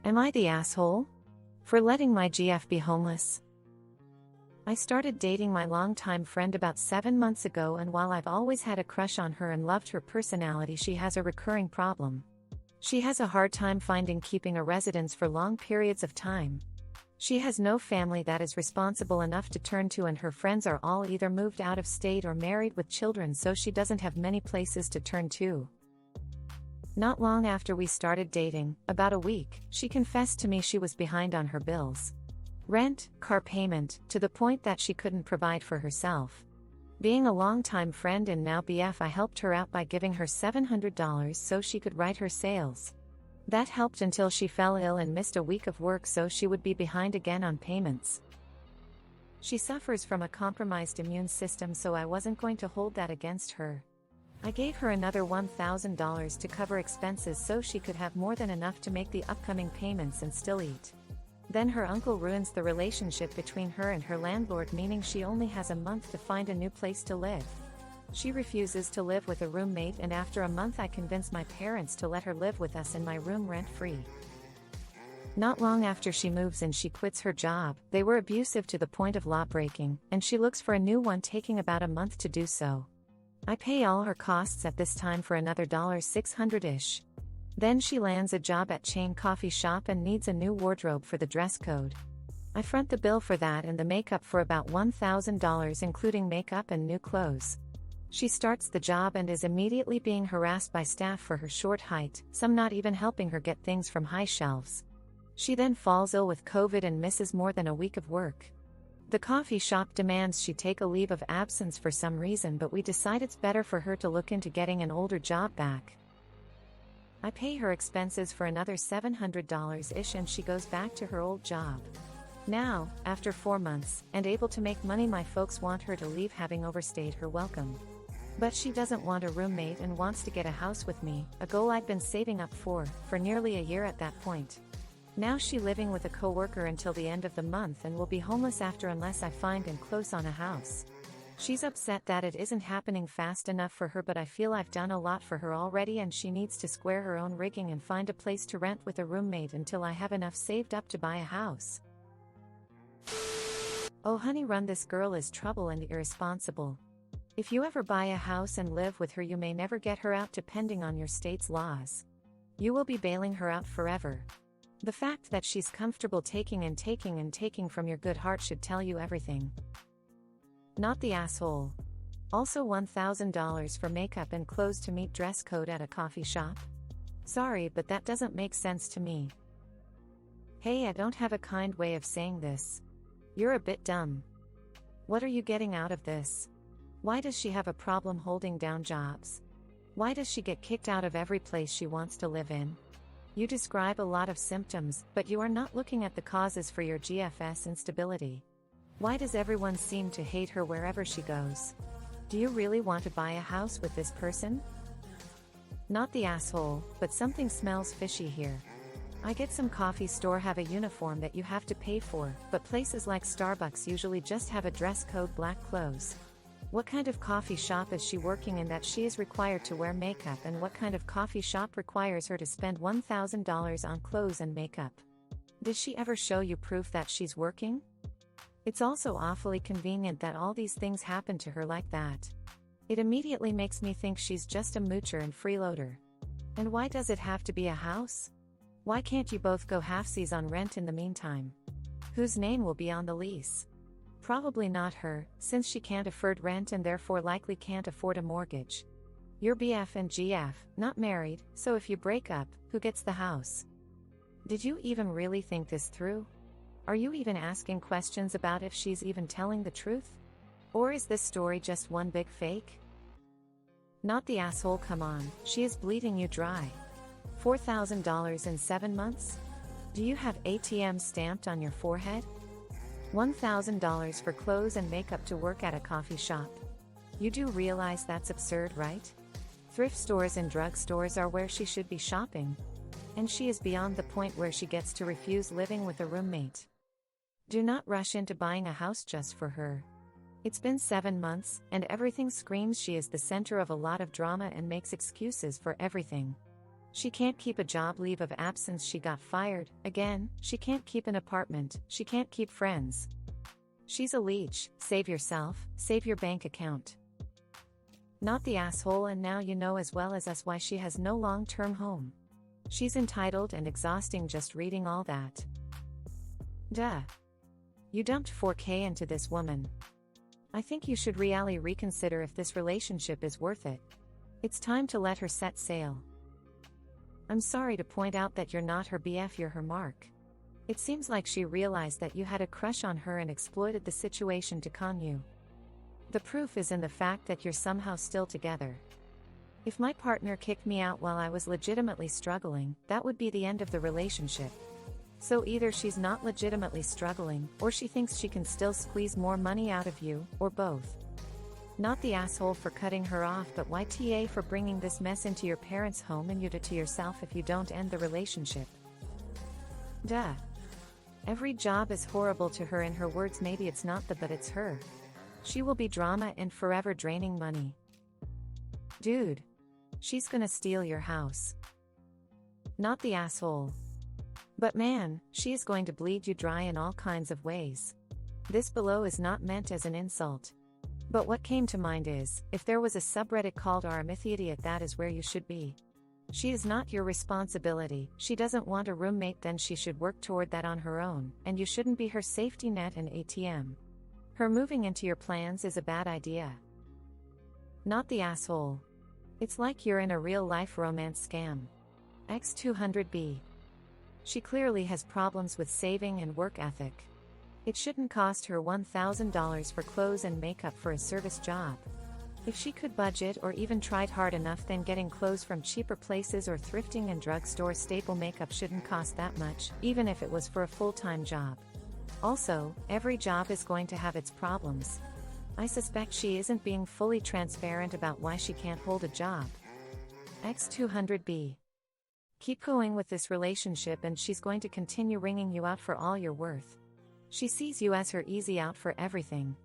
Am I the asshole? For letting my GF be homeless? I started dating my longtime friend about 7 months ago, and while I've always had a crush on her and loved her personality, she has a recurring problem. She has a hard time keeping a residence for long periods of time. She has no family that is responsible enough to turn to, and her friends are all either moved out of state or married with children, so she doesn't have many places to turn to. Not long after we started dating, about a week, she confessed to me she was behind on her bills. Rent, car payment, to the point that she couldn't provide for herself. Being a longtime friend and now BF, I helped her out by giving her $700 so she could write her sales. That helped until she fell ill and missed a week of work, so she would be behind again on payments. She suffers from a compromised immune system, so I wasn't going to hold that against her. I gave her another $1,000 to cover expenses so she could have more than enough to make the upcoming payments and still eat. Then her uncle ruins the relationship between her and her landlord, meaning she only has a month to find a new place to live. She refuses to live with a roommate, and after a month I convince my parents to let her live with us in my room rent-free. Not long after she moves in, she quits her job. They were abusive to the point of law-breaking, and she looks for a new one, taking about a month to do so. I pay all her costs at this time for another $600-ish. Then she lands a job at chain coffee shop and needs a new wardrobe for the dress code. I front the bill for that and the makeup for about $1,000, including makeup and new clothes. She starts the job and is immediately being harassed by staff for her short height, some not even helping her get things from high shelves. She then falls ill with COVID and misses more than a week of work. The coffee shop demands she take a leave of absence for some reason, but we decide it's better for her to look into getting an older job back. I pay her expenses for another $700-ish and she goes back to her old job. Now, after 4 months, and able to make money, my folks want her to leave, having overstayed her welcome. But she doesn't want a roommate and wants to get a house with me, a goal I'd been saving up for nearly a year at that point. Now she living with a coworker until the end of the month and will be homeless after, unless I find and close on a house. She's upset that it isn't happening fast enough for her, but I feel I've done a lot for her already, and she needs to square her own rigging and find a place to rent with a roommate until I have enough saved up to buy a house. Oh honey run, this girl is trouble and irresponsible. If you ever buy a house and live with her, you may never get her out depending on your state's laws. You will be bailing her out forever. The fact that she's comfortable taking and taking and taking from your good heart should tell you everything. Not the asshole. Also $1,000 for makeup and clothes to meet dress code at a coffee shop? Sorry, but that doesn't make sense to me. Hey, I don't have a kind way of saying this. You're a bit dumb. What are you getting out of this? Why does she have a problem holding down jobs? Why does she get kicked out of every place she wants to live in? You describe a lot of symptoms, but you are not looking at the causes for your GFS instability. Why does everyone seem to hate her wherever she goes? Do you really want to buy a house with this person? Not the asshole, but something smells fishy here. I get some coffee store have a uniform that you have to pay for, but places like Starbucks usually just have a dress code, black clothes. What kind of coffee shop is she working in that she is required to wear makeup, and what kind of coffee shop requires her to spend $1,000 on clothes and makeup? Does she ever show you proof that she's working? It's also awfully convenient that all these things happen to her like that. It immediately makes me think she's just a moocher and freeloader. And why does it have to be a house? Why can't you both go halfsies on rent in the meantime? Whose name will be on the lease? Probably not her, since she can't afford rent and therefore likely can't afford a mortgage. You're BF and GF, not married, so if you break up, who gets the house? Did you even really think this through? Are you even asking questions about if she's even telling the truth? Or is this story just one big fake? Not the asshole, come on, she is bleeding you dry. $4,000 in 7 months? Do you have ATM stamped on your forehead? $1,000 for clothes and makeup to work at a coffee shop. You do realize that's absurd, right? Thrift stores and drugstores are where she should be shopping. And she is beyond the point where she gets to refuse living with a roommate. Do not rush into buying a house just for her. It's been 7 months, and everything screams she is the center of a lot of drama and makes excuses for everything. She can't keep a job leave of absence, she got fired, again, she can't keep an apartment, she can't keep friends. She's a leech, save yourself, save your bank account. Not the asshole, and now you know as well as us why she has no long-term home. She's entitled and exhausting just reading all that. Duh. You dumped 4K into this woman. I think you should really reconsider if this relationship is worth it. It's time to let her set sail. I'm sorry to point out that you're not her BF, you're her mark. It seems like she realized that you had a crush on her and exploited the situation to con you. The proof is in the fact that you're somehow still together. If my partner kicked me out while I was legitimately struggling, that would be the end of the relationship. So either she's not legitimately struggling, or she thinks she can still squeeze more money out of you, or both. Not the asshole for cutting her off, but YTA for bringing this mess into your parents' home, and you do it to yourself if you don't end the relationship. Duh. Every job is horrible to her, in her words. Maybe it's not the but it's her. She will be drama and forever draining money. Dude. She's gonna steal your house. Not the asshole. But man, she is going to bleed you dry in all kinds of ways. This below is not meant as an insult. But what came to mind is, if there was a subreddit called Idiot, that is where you should be. She is not your responsibility. She doesn't want a roommate, then she should work toward that on her own, and you shouldn't be her safety net and ATM. Her moving into your plans is a bad idea. Not the asshole. It's like you're in a real-life romance scam. X200B. She clearly has problems with saving and work ethic. It shouldn't cost her $1,000 for clothes and makeup for a service job. If she could budget or even tried hard enough, then getting clothes from cheaper places or thrifting and drugstore staple makeup shouldn't cost that much, even if it was for a full-time job. Also, every job is going to have its problems. I suspect she isn't being fully transparent about why she can't hold a job. X200B. Keep going with this relationship and she's going to continue wringing you out for all you're worth. She sees you as her easy out for everything,